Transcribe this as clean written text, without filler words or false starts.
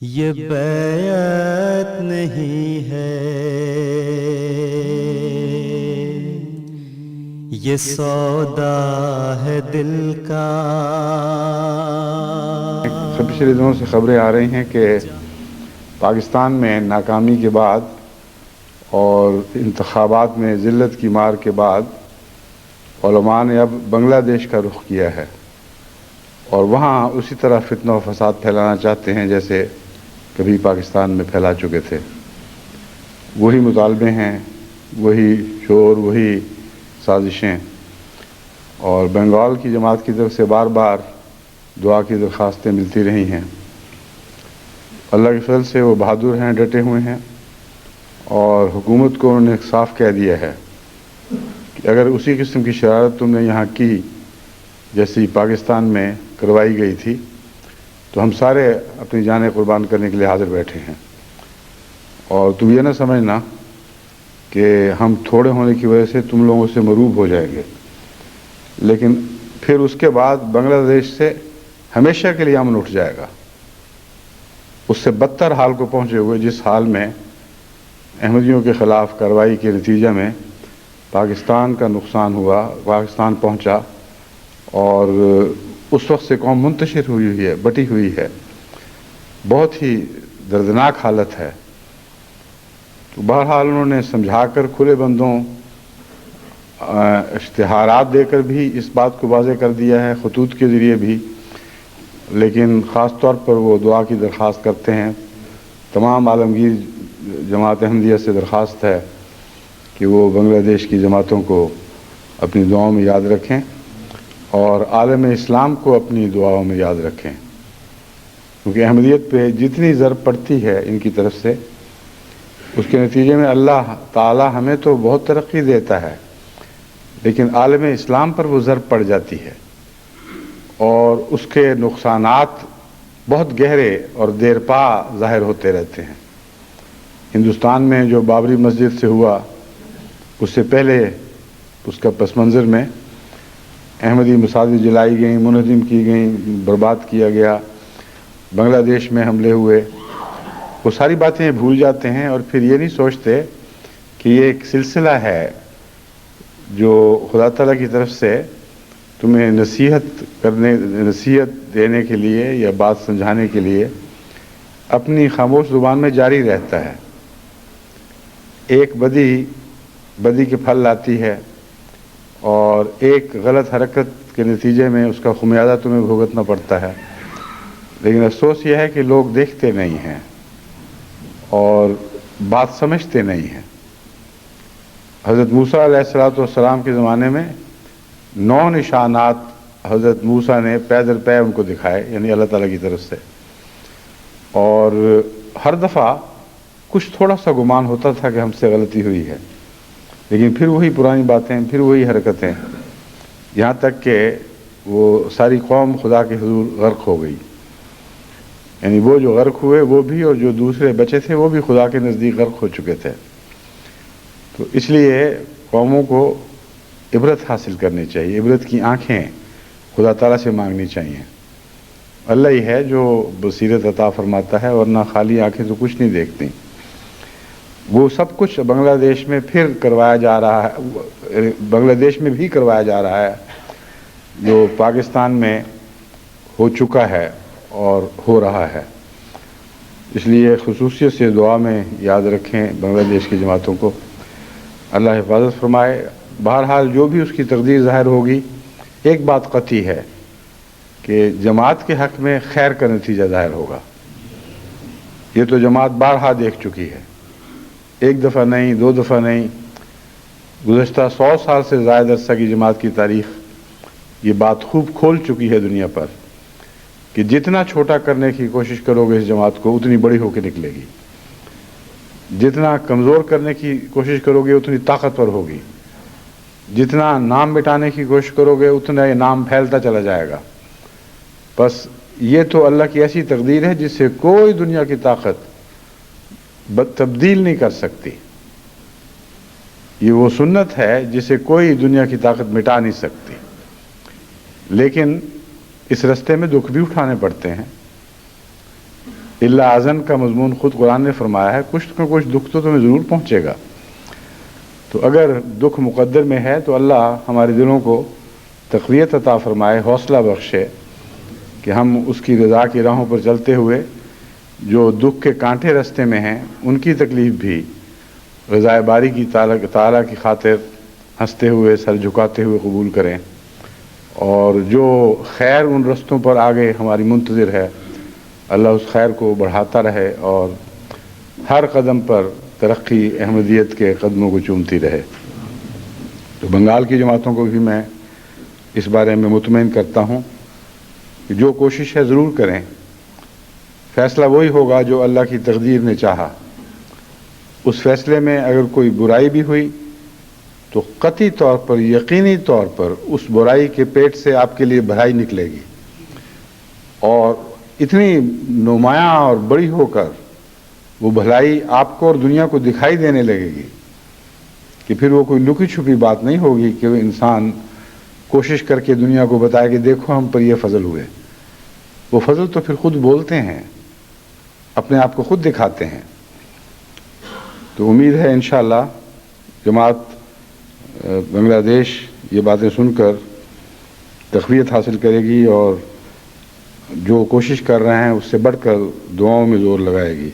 یہ بیعت نہیں ہے، یہ سودا ہے دل کا۔ پچھلے دنوں سے خبریں آ رہی ہیں کہ پاکستان میں ناکامی کے بعد اور انتخابات میں ذلت کی مار کے بعد علماء نے اب بنگلہ دیش کا رخ کیا ہے اور وہاں اسی طرح فتنہ و فساد پھیلانا چاہتے ہیں جیسے کبھی پاکستان میں پھیلا چکے تھے۔ وہی مطالبے ہیں، وہی شور، وہی سازشیں، اور بنگال کی جماعت کی طرف سے بار بار دعا کی درخواستیں ملتی رہی ہیں۔ اللہ کے فضل سے وہ بہادر ہیں، ڈٹے ہوئے ہیں، اور حکومت کو انہوں نے صاف کہہ دیا ہے کہ اگر اسی قسم کی شرارت تم نے یہاں کی جیسی پاکستان میں کروائی گئی تھی تو ہم سارے اپنی جانیں قربان کرنے کے لیے حاضر بیٹھے ہیں، اور تم یہ نہ سمجھنا کہ ہم تھوڑے ہونے کی وجہ سے تم لوگوں سے مروب ہو جائیں گے، لیکن پھر اس کے بعد بنگلہ دیش سے ہمیشہ کے لیے امن اٹھ جائے گا۔ اس سے بدتر حال کو پہنچے ہوئے جس حال میں احمدیوں کے خلاف کارروائی کے نتیجہ میں پاکستان کا نقصان ہوا، پاکستان پہنچا، اور اس وقت سے قوم منتشر ہوئی ہے، بٹی ہوئی ہے، بہت ہی دردناک حالت ہے۔ تو بہرحال انہوں نے سمجھا کر کھلے بندوں اشتہارات دے کر بھی اس بات کو واضح کر دیا ہے، خطوط کے ذریعے بھی، لیکن خاص طور پر وہ دعا کی درخواست کرتے ہیں۔ تمام عالمگیر جماعت احمدیہ سے درخواست ہے کہ وہ بنگلہ دیش کی جماعتوں کو اپنی دعاؤں میں یاد رکھیں اور عالم اسلام کو اپنی دعاؤں میں یاد رکھیں، کیونکہ احمدیت پہ جتنی ضرب پڑتی ہے ان کی طرف سے، اس کے نتیجے میں اللہ تعالی ہمیں تو بہت ترقی دیتا ہے، لیکن عالم اسلام پر وہ ضرب پڑ جاتی ہے اور اس کے نقصانات بہت گہرے اور دیر پا ظاہر ہوتے رہتے ہیں۔ ہندوستان میں جو بابری مسجد سے ہوا، اس سے پہلے اس کا پس منظر میں احمدی مساجد جلائی گئیں، منہدم کی گئیں، برباد کیا گیا، بنگلہ دیش میں حملے ہوئے، وہ ساری باتیں بھول جاتے ہیں اور پھر یہ نہیں سوچتے کہ یہ ایک سلسلہ ہے جو خدا تعالیٰ کی طرف سے تمہیں نصیحت دینے کے لیے یا بات سمجھانے کے لیے اپنی خاموش زبان میں جاری رہتا ہے۔ ایک بدی کے پھل لاتی ہے، اور ایک غلط حرکت کے نتیجے میں اس کا خمیازہ تمہیں بھگتنا پڑتا ہے، لیکن افسوس یہ ہے کہ لوگ دیکھتے نہیں ہیں اور بات سمجھتے نہیں ہیں۔ حضرت موسیٰ علیہ السلام کے زمانے میں 9 نشانات حضرت موسیٰ نے پیدر پے ان کو دکھائے، یعنی اللہ تعالیٰ کی طرف سے، اور ہر دفعہ کچھ تھوڑا سا گمان ہوتا تھا کہ ہم سے غلطی ہوئی ہے، لیکن پھر وہی پرانی باتیں، پھر وہی حرکتیں، یہاں تک کہ وہ ساری قوم خدا کے حضور غرق ہو گئی۔ یعنی وہ جو غرق ہوئے وہ بھی، اور جو دوسرے بچے تھے وہ بھی خدا کے نزدیک غرق ہو چکے تھے۔ تو اس لیے قوموں کو عبرت حاصل کرنی چاہیے، عبرت کی آنکھیں خدا تعالیٰ سے مانگنی چاہیے۔ اللہ ہی ہے جو بصیرت عطا فرماتا ہے، ورنہ خالی آنکھیں تو کچھ نہیں دیکھتی۔ وہ سب کچھ بنگلہ دیش میں پھر کروایا جا رہا ہے، بنگلہ دیش میں بھی کروایا جا رہا ہے جو پاکستان میں ہو چکا ہے اور ہو رہا ہے۔ اس لیے خصوصیت سے دعا میں یاد رکھیں بنگلہ دیش کی جماعتوں کو، اللہ حفاظت فرمائے۔ بہرحال جو بھی اس کی تقدیر ظاہر ہوگی، ایک بات قطعی ہے کہ جماعت کے حق میں خیر کا نتیجہ ظاہر ہوگا۔ یہ تو جماعت بارہا دیکھ چکی ہے، ایک دفعہ نہیں، 2 دفعہ نہیں، گزشتہ 100 سال سے زائد عرصہ کی جماعت کی تاریخ یہ بات خوب کھول چکی ہے دنیا پر کہ جتنا چھوٹا کرنے کی کوشش کرو گے اس جماعت کو، اتنی بڑی ہو کے نکلے گی، جتنا کمزور کرنے کی کوشش کرو گے اتنی طاقتور ہوگی، جتنا نام مٹانے کی کوشش کرو گے اتنا یہ نام پھیلتا چلا جائے گا۔ بس یہ تو اللہ کی ایسی تقدیر ہے جس سے کوئی دنیا کی طاقت تبدیل نہیں کر سکتی، یہ وہ سنت ہے جسے کوئی دنیا کی طاقت مٹا نہیں سکتی، لیکن اس رستے میں دکھ بھی اٹھانے پڑتے ہیں۔ الا اذن کا مضمون خود قرآن نے فرمایا ہے، کچھ نہ کچھ دکھ تو تمہیں ضرور پہنچے گا۔ تو اگر دکھ مقدر میں ہے تو اللہ ہمارے دلوں کو تقویت عطا فرمائے، حوصلہ بخشے کہ ہم اس کی رضا کی راہوں پر چلتے ہوئے جو دکھ کے کانٹے رستے میں ہیں ان کی تکلیف بھی رضائے باری کی تعالیٰ کی خاطر ہنستے ہوئے، سر جھکاتے ہوئے قبول کریں، اور جو خیر ان رستوں پر آگے ہماری منتظر ہے اللہ اس خیر کو بڑھاتا رہے اور ہر قدم پر ترقی احمدیت کے قدموں کو چومتی رہے۔ تو بنگال کی جماعتوں کو بھی میں اس بارے میں مطمئن کرتا ہوں کہ جو کوشش ہے ضرور کریں، فیصلہ وہی ہوگا جو اللہ کی تقدیر نے چاہا۔ اس فیصلے میں اگر کوئی برائی بھی ہوئی تو قطعی طور پر، یقینی طور پر اس برائی کے پیٹ سے آپ کے لیے بھلائی نکلے گی، اور اتنی نمایاں اور بڑی ہو کر وہ بھلائی آپ کو اور دنیا کو دکھائی دینے لگے گی کہ پھر وہ کوئی لکی چھپی بات نہیں ہوگی کہ وہ انسان کوشش کر کے دنیا کو بتائے کہ دیکھو ہم پر یہ فضل ہوئے۔ وہ فضل تو پھر خود بولتے ہیں، اپنے آپ کو خود دکھاتے ہیں۔ تو امید ہے انشاءاللہ جماعت بنگلہ دیش یہ باتیں سن کر تقویت حاصل کرے گی اور جو کوشش کر رہے ہیں اس سے بڑھ کر دعاؤں میں زور لگائے گی۔